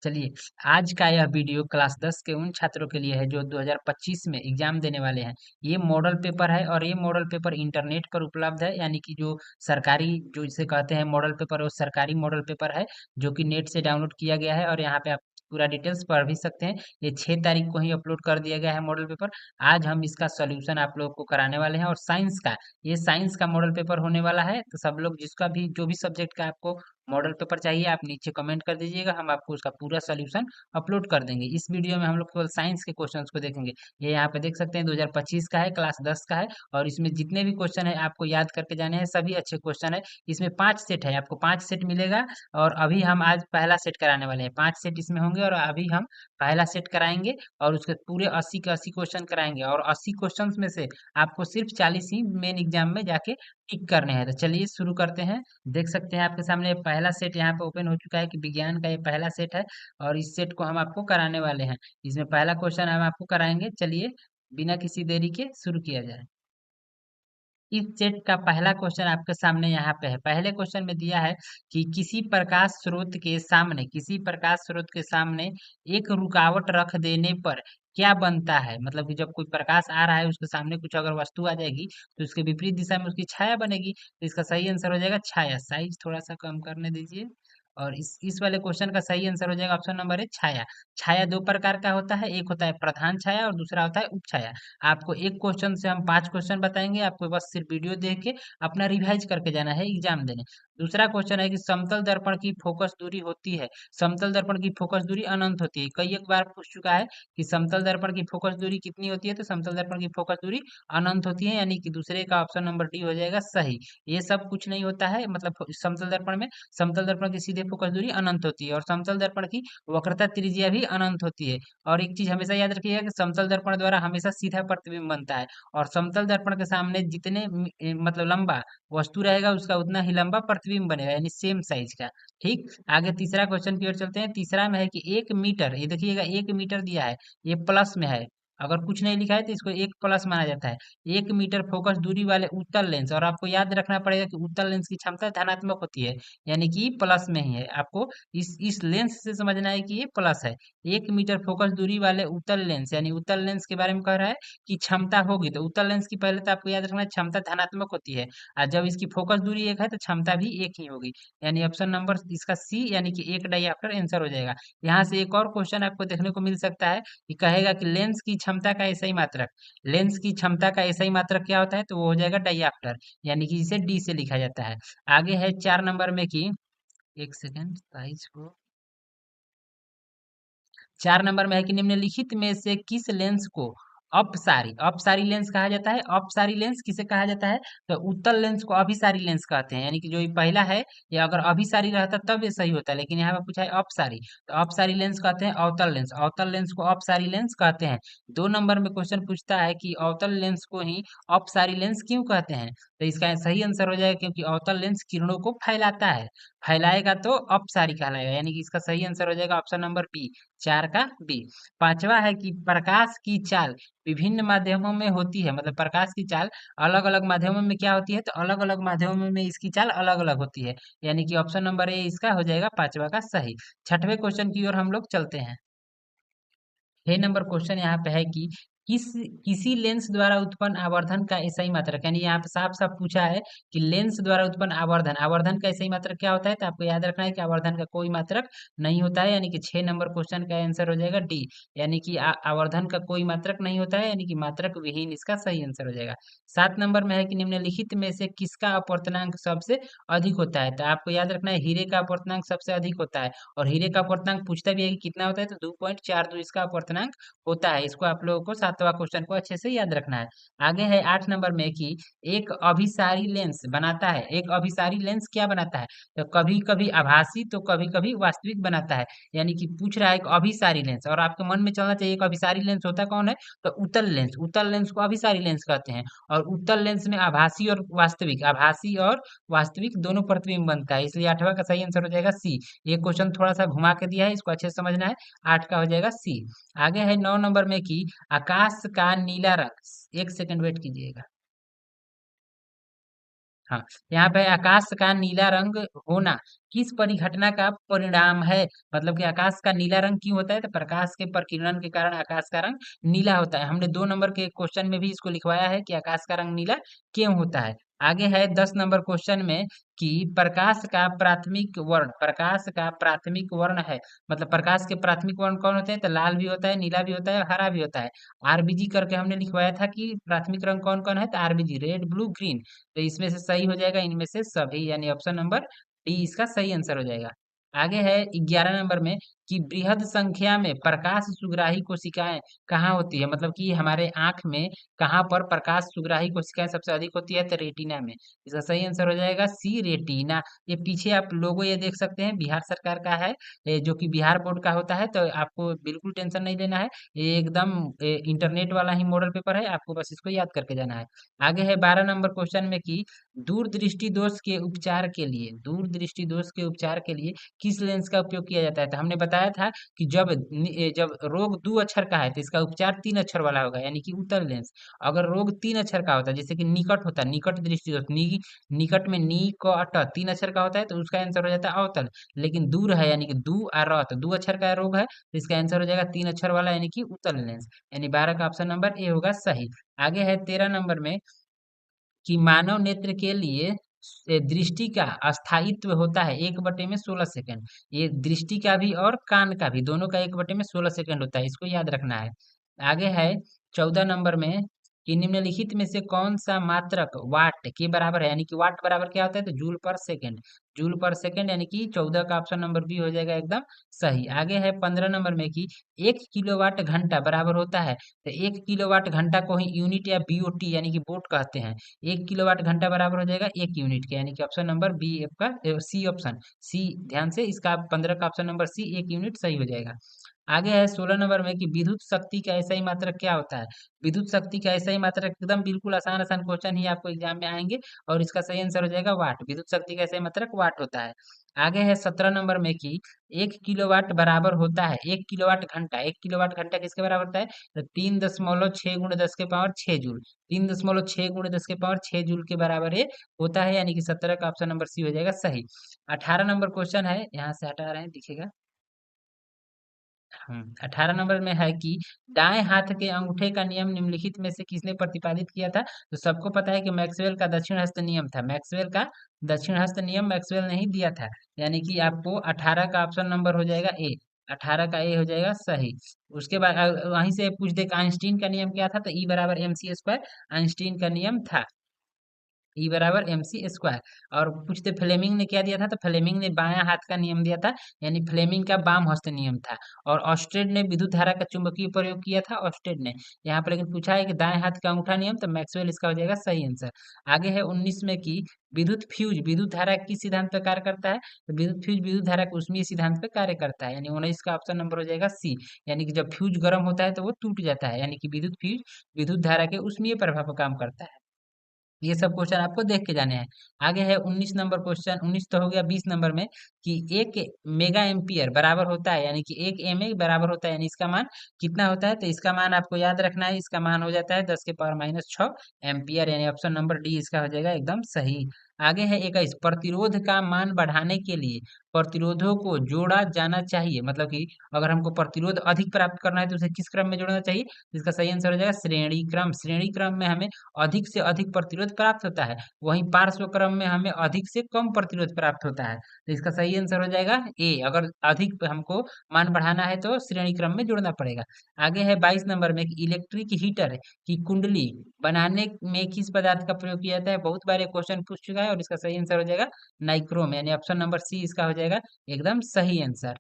चलिए, आज का यह वीडियो क्लास 10 के उन छात्रों के लिए है जो 2025 में एग्जाम देने वाले हैं। ये मॉडल पेपर है और ये मॉडल पेपर इंटरनेट पर उपलब्ध है, यानी कि जो सरकारी, जो इसे कहते हैं मॉडल पेपर, वो सरकारी मॉडल पेपर है जो कि नेट से डाउनलोड किया गया है और यहाँ पे आप पूरा डिटेल्स पढ़ भी सकते हैं। ये 6 तारीख को ही अपलोड कर दिया गया है मॉडल पेपर। आज हम इसका सोल्यूशन आप लोगों को कराने वाले हैं और साइंस का, ये साइंस का मॉडल पेपर होने वाला है। तो सब लोग जिसका भी जो भी सब्जेक्ट का आपको मॉडल पेपर चाहिए, आप नीचे कमेंट कर दीजिएगा, हम आपको उसका पूरा सोल्यूशन अपलोड कर देंगे। इस वीडियो में हम लोग केवल साइंस के क्वेश्चंस को देखेंगे। ये यहाँ पे देख सकते हैं 2025 का है, क्लास 10 का है और इसमें जितने भी क्वेश्चन है आपको याद करके जाने हैं, सभी अच्छे क्वेश्चन है। इसमें 5 सेट है, आपको 5 सेट मिलेगा और अभी हम आज पहला सेट कराने वाले हैं। 5 सेट इसमें होंगे और अभी हम पहला सेट कराएंगे और उसके पूरे 80 के 80 क्वेश्चन कराएंगे और 80 क्वेश्चन में से आपको सिर्फ 40 ही मेन एग्जाम में जाके टिक करने हैं। तो चलिए शुरू करते हैं। देख सकते हैं आपके सामने पहला सेट यहाँ पे ओपन हो चुका है कि विज्ञान का ये पहला सेट है और इस सेट को हम आपको कराने वाले हैं। इसमें पहला क्वेश्चन हम आपको कराएंगे। चलिए बिना किसी देरी के शुरू किया जाए। इस सेट का पहला क्वेश्चन आपके सामने यहाँ पे है। पहले क्वेश्चन में दिया है कि किसी प्रकाश स्रोत के सामने एक रुकावट रख देने पर क्या बनता है। मतलब कि जब कोई प्रकाश आ रहा है, उसके सामने कुछ अगर वस्तु आ जाएगी तो उसके विपरीत दिशा में उसकी छाया बनेगी। तो इसका सही आंसर हो जाएगा छाया। साइज थोड़ा सा कम करने दीजिए और इस वाले क्वेश्चन का सही आंसर हो जाएगा ऑप्शन नंबर है छाया। छाया दो प्रकार का होता है, एक होता है प्रधान छाया और दूसरा होता है उपछाया। आपको एक क्वेश्चन से हम 5 क्वेश्चन बताएंगे, आपको बस सिर्फ वीडियो देख के अपना रिवाइज करके जाना है एग्जाम देने। दूसरा क्वेश्चन है कि समतल दर्पण की फोकस दूरी होती है, समतल दर्पण की फोकस दूरी अनंत होती है। कई एक बार पूछ चुका है कि समतल दर्पण की फोकस दूरी कितनी होती है, तो समतल दर्पण की फोकस दूरी अनंत होती है, यानी कि दूसरे का ऑप्शन नंबर डी हो जाएगा सही। ये सब कुछ नहीं होता है, मतलब समतल दर्पण में समतल दर्पण की सीधे फोकस दूरी अनंत होती है और समतल दर्पण की वक्रता त्रिज्या भी अनंत होती है। और एक चीज हमेशा याद रखिएगा कि समतल दर्पण द्वारा हमेशा सीधा प्रतिबिंब बनता है और समतल दर्पण के सामने जितने मतलब लंबा वस्तु रहेगा उसका उतना ही लंबा प्रतिबिंब बनेगा, यानी सेम साइज का। ठीक, आगे तीसरा क्वेश्चन की ओर चलते हैं। तीसरा में है कि 1 मीटर, ये देखिएगा 1 मीटर दिया है, ये प्लस में है। अगर कुछ नहीं लिखा है तो इसको एक प्लस माना जाता है। 1 मीटर फोकस दूरी वाले उत्तल लेंस, और आपको याद रखना पड़ेगा कि उत्तल लेंस की क्षमता धनात्मक होती है, यानी कि प्लस में ही है। आपको इस लेंस से समझना है कि ये प्लस है। 1 मीटर फोकस दूरी वाले उत्तल लेंस, यानी उत्तल लेंस के बारे में कह रहा है कि क्षमता होगी, तो उत्तल लेंस की पहले तो आपको याद रखना है क्षमता धनात्मक होती है और जब इसकी फोकस दूरी एक है तो क्षमता भी एक ही होगी, यानी ऑप्शन नंबर इसका सी, यानी कि एक डायऑप्टर आंसर हो जाएगा। यहाँ से एक और क्वेश्चन आपको देखने को मिल सकता है कि कहेगा कि लेंस की क्षमता का ऐसा ही मात्रक, लेंस की क्षमता का ऐसा ही मात्रक क्या होता है, तो वो हो जाएगा डायऑप्टर, यानी कि इसे डी से लिखा जाता है। आगे है 4 नंबर में कि, एक सेकेंड साइज को, 4 नंबर में है कि निम्नलिखित में से किस लेंस को अपसारी अपसारी लेंस कहा जाता है। अपसारी लेंस किसे कहा जाता है, तो उत्तल लेंस को अभिसारी लेंस कहते हैं, यानी कि जो ये पहला है ये अगर अभिसारी रहता तब ये सही होता है, लेकिन यहाँ पे पूछा है अपसारी, तो अपसारी लेंस कहते हैं अवतल लेंस, अवतल लेंस को अपसारी लेंस कहते हैं। 2 नंबर में क्वेश्चन पूछता है कि अवतल लेंस को ही अपसारी लेंस क्यों कहते हैं, तो इसका सही आंसर हो जाएगा क्योंकि अवतल लेंस किरणों को फैलाता है, फैलाएगा तो अपसारी कहलाएगा, यानी कि इसका सही आंसर हो जाएगा ऑप्शन नंबर बी, 4 का बी। पांचवा है कि प्रकाश की चाल विभिन्न माध्यमों में होती है, मतलब प्रकाश की चाल अलग अलग माध्यमों में क्या होती है, तो अलग अलग माध्यमों में इसकी चाल अलग अलग होती है, यानी कि ऑप्शन नंबर ए इसका हो जाएगा पांचवा का सही। छठवें क्वेश्चन की ओर हम लोग चलते हैं। 6 नंबर क्वेश्चन यहाँ पे है कि किस किसी लेंस द्वारा उत्पन्न आवर्धन का SI मात्रक, यानी यहाँ पे साफ साफ पूछा है कि लेंस द्वारा उत्पन्न आवर्धन, आवर्धन का SI मात्रक क्या होता है, तो आपको याद रखना है कि आवर्धन का कोई मात्रक नहीं होता है, यानी कि 6 नंबर क्वेश्चन का आंसर हो जाएगा डी, यानी कि आवर्धन का कोई मात्रक नहीं होता है, यानी कि मात्रक विहीन इसका सही आंसर हो जाएगा। 7 नंबर में है कि निम्नलिखित में से किसका अपवर्तनांक सबसे अधिक होता है, तो आपको याद रखना है हीरे का अपवर्तनांक सबसे अधिक होता है और हीरे का अपवर्तनांक पूछता भी है कि कितना होता है, तो 2.42 इसका अपवर्तनांक होता है। इसको आप लोगों को 7वां क्वेश्चन को अच्छे से याद रखना है। आगे है 8 नंबर में कि एक अभिसारी लेंस बनाता है, एक अभिसारी लेंस क्या बनाता है, तो कभी कभी आभासी तो कभी कभी वास्तविक बनाता है, यानी कि पूछ रहा है एक अभिसारी लेंस, और आपके मन में चलना चाहिए एक अभिसारी लेंस होता कौन है, तो उत्तल लेंस, उत्तल लेंस को अभिसारी लेंस कहते हैं और उत्तल लेंस में आभासी और वास्तविक, आभासी और वास्तविक दोनों प्रतिबिंब बनता है, इसलिए 8वां का सही आंसर हो जाएगा सी। ये क्वेश्चन थोड़ा सा घुमा के दिया है, इसको अच्छे से समझना है। 8 का हो जाएगा सी। आगे है 9 नंबर में कि आकाश का नीला रंग, एक सेकंड वेट कीजिएगा। हाँ, यहाँ पे आकाश का नीला रंग होना किस परिघटना का परिणाम है? मतलब कि आकाश का नीला रंग क्यों होता है? तो प्रकाश के प्रकीर्णन के कारण आकाश का रंग नीला होता है। हमने 2 नंबर के क्वेश्चन में भी इसको लिखवाया है कि आकाश का रंग नीला क्यों होता है। आगे है 10 नंबर क्वेश्चन में कि प्रकाश का प्राथमिक वर्ण है। मतलब प्रकाश के प्राथमिक वर्ण कौन होते हैं? तो लाल भी होता है, नीला भी होता है, हरा भी होता है। आरबीजी करके हमने लिखवाया था कि प्राथमिक रंग कौन कौन है? तो आरबीजी, रेड ब्लू ग्रीन। तो इसमें से सही हो जाएगा इनमें से सभी, यानी ऑप्शन नंबर डी इसका सही आंसर हो जाएगा। आगे है 11 नंबर में कि बृहद संख्या में प्रकाश सुग्राही कोशिकाएं कहाँ होती है? मतलब कि हमारे आंख में कहाँ पर प्रकाश सुग्राही कोशिकाएं सबसे अधिक होती है? तो रेटिना में। इसका सही आंसर हो जाएगा सी, रेटिना। ये पीछे आप लोगो ये देख सकते हैं, बिहार सरकार का है, जो कि बिहार बोर्ड का होता है। तो आपको बिल्कुल टेंशन नहीं लेना है, ये एकदम इंटरनेट वाला ही मॉडल पेपर है, आपको बस इसको याद करके जाना है। आगे है 12 नंबर क्वेश्चन में कि दूर दृष्टि दोष के उपचार के लिए किस लेंस का उपयोग किया जाता है? तो हमने बताया था कि जब रोग 2 अक्षर का है तो इसका उपचार 3 अक्षर वाला होगा, यानी कि उत्तल लेंस। अगर रोग 3 अक्षर का होता है, जैसे कि निकट होता है, निकट दृष्टि दोष, निकट में नी क अट 3 अक्षर का होता है, तो उसका आंसर हो जाता है अवतल। लेकिन दूर है, यानी कि दू आ र, तो 2 अक्षर का रोग है, तो इसका आंसर हो जाएगा 3 अक्षर वाला, यानी कि उत्तल लेंस। यानी 12 का ऑप्शन नंबर ए होगा सही। आगे है 13 नंबर में कि मानव नेत्र के लिए दृष्टि का अस्थायित्व होता है 1/16 सेकंड। ये दृष्टि का भी और कान का भी, दोनों का 1/16 सेकंड होता है, इसको याद रखना है। आगे है 14 नंबर में कि निम्नलिखित में से कौन सा मात्रक वाट के बराबर है? यानी कि वाट बराबर क्या होता है? तो जूल पर सेकंड। जूल पर सेकंड, यानी कि 14 का ऑप्शन नंबर बी हो जाएगा एकदम सही। आगे है 15 नंबर में कि 1 किलोवाट घंटा बराबर होता है, तो 1 किलोवाट घंटा को ही यूनिट या बीओटी यानी कि वोट कहते हैं। 1 किलोवाट घंटा बराबर हो जाएगा 1 यूनिट के, यानी कि ऑप्शन नंबर बी आपका सी ऑप्शन सी, ध्यान से इसका 15 का ऑप्शन नंबर सी 1 यूनिट सही हो जाएगा। आगे है 16 नंबर में कि विद्युत शक्ति का ऐसा ही मात्रक क्या होता है? विद्युत शक्ति का ऐसा ही मात्रक, एकदम बिल्कुल आसान आसान क्वेश्चन ही आपको एग्जाम में आएंगे, और इसका सही आंसर हो जाएगा वाट। विद्युत शक्ति का ऐसा ही मात्रक वाट होता है। आगे है 17 नंबर में कि 1 किलोवाट बराबर होता है 1 किलोवाट घंटा। 1 किलोवाट घंटा किसके बराबर होता है? तो 3.6 × 10⁻6 जूल। 3.6 × 10⁻6 जूल के बराबर ये होता है, यानी कि 17 का ऑप्शन नंबर सी हो जाएगा सही। 18 नंबर क्वेश्चन है, यहाँ से हटा रहे हैं, दिखेगा। 18 नंबर में है कि दाएं हाथ के अंगूठे का नियम निम्नलिखित में से किसने प्रतिपादित किया था? तो सबको पता है कि मैक्सवेल का दक्षिण हस्त नियम था। मैक्सवेल का दक्षिण हस्त नियम मैक्सवेल ने ही दिया था, यानी कि आपको 18 का ऑप्शन नंबर हो जाएगा ए। 18 का ए हो जाएगा सही। उसके बाद वहीं से पूछ दे कि आइंस्टीन का नियम क्या था? तो ई बराबर एम सी स्क्वायर आइंस्टीन का नियम था। ई बराबर एम सी स्क्वायर। और पूछते फ्लेमिंग ने क्या दिया था? तो फ्लेमिंग ने बायां हाथ का नियम दिया था, यानी फ्लेमिंग का बाम हस्त नियम था। और ऑस्टेड ने विद्युत धारा का चुंबकीय प्रयोग किया था, ऑस्टेड ने। यहाँ पर लेकिन पूछा है कि दाएं हाथ का अंगूठा नियम, तो मैक्सवेल इसका हो जाएगा सही आंसर। आगे है 19 में कि विद्युत फ्यूज विद्युत धारा किस सिद्धांत पर कार्य करता है? तो विद्युत फ्यूज विद्युत धारा के ऊष्मीय सिद्धांत पर कार्य करता है, यानी 19 का ऑप्शन नंबर हो जाएगा सी। यानी कि जब फ्यूज गर्म होता है तो वो टूट जाता है, यानी कि विद्युत फ्यूज विद्युत धारा के ऊष्मीय प्रभाव पर काम करता है। ये सब क्वेश्चन आपको देख के जाने हैं। आगे है 19 नंबर क्वेश्चन, 19 तो हो गया। 20 नंबर में कि 1 मेगा एम्पियर बराबर होता है, यानी कि 1 MA बराबर होता है, यानी इसका मान कितना होता है? तो इसका मान आपको याद रखना है, इसका मान हो जाता है 10⁻⁶ एम्पियर, यानी ऑप्शन नंबर डी इसका हो जाएगा एकदम सही। आगे है 21, प्रतिरोध का मान बढ़ाने के लिए प्रतिरोधों को जोड़ा जाना चाहिए। मतलब कि अगर हमको प्रतिरोध अधिक प्राप्त करना है तो उसे किस क्रम में जोड़ना चाहिए? तो इसका सही आंसर हो जाएगा श्रेणी क्रम। श्रेणी क्रम में हमें अधिक से अधिक प्रतिरोध प्राप्त होता है, वहीं पार्श्व क्रम में हमें अधिक से कम प्रतिरोध प्राप्त होता है। तो इसका सही आंसर हो जाएगा ए। अगर अधिक हमको मान बढ़ाना है तो श्रेणी क्रम में जोड़ना पड़ेगा। आगे है 22 नंबर में कि इलेक्ट्रिक हीटर की कुंडली बनाने में किस पदार्थ का प्रयोग किया जाता है? बहुत बार ये क्वेश्चन पूछ चुका है, और इसका सही आंसर हो जाएगा नाइक्रोम, यानी ऑप्शन नंबर सी इसका हो जाएगा एकदम सही आंसर।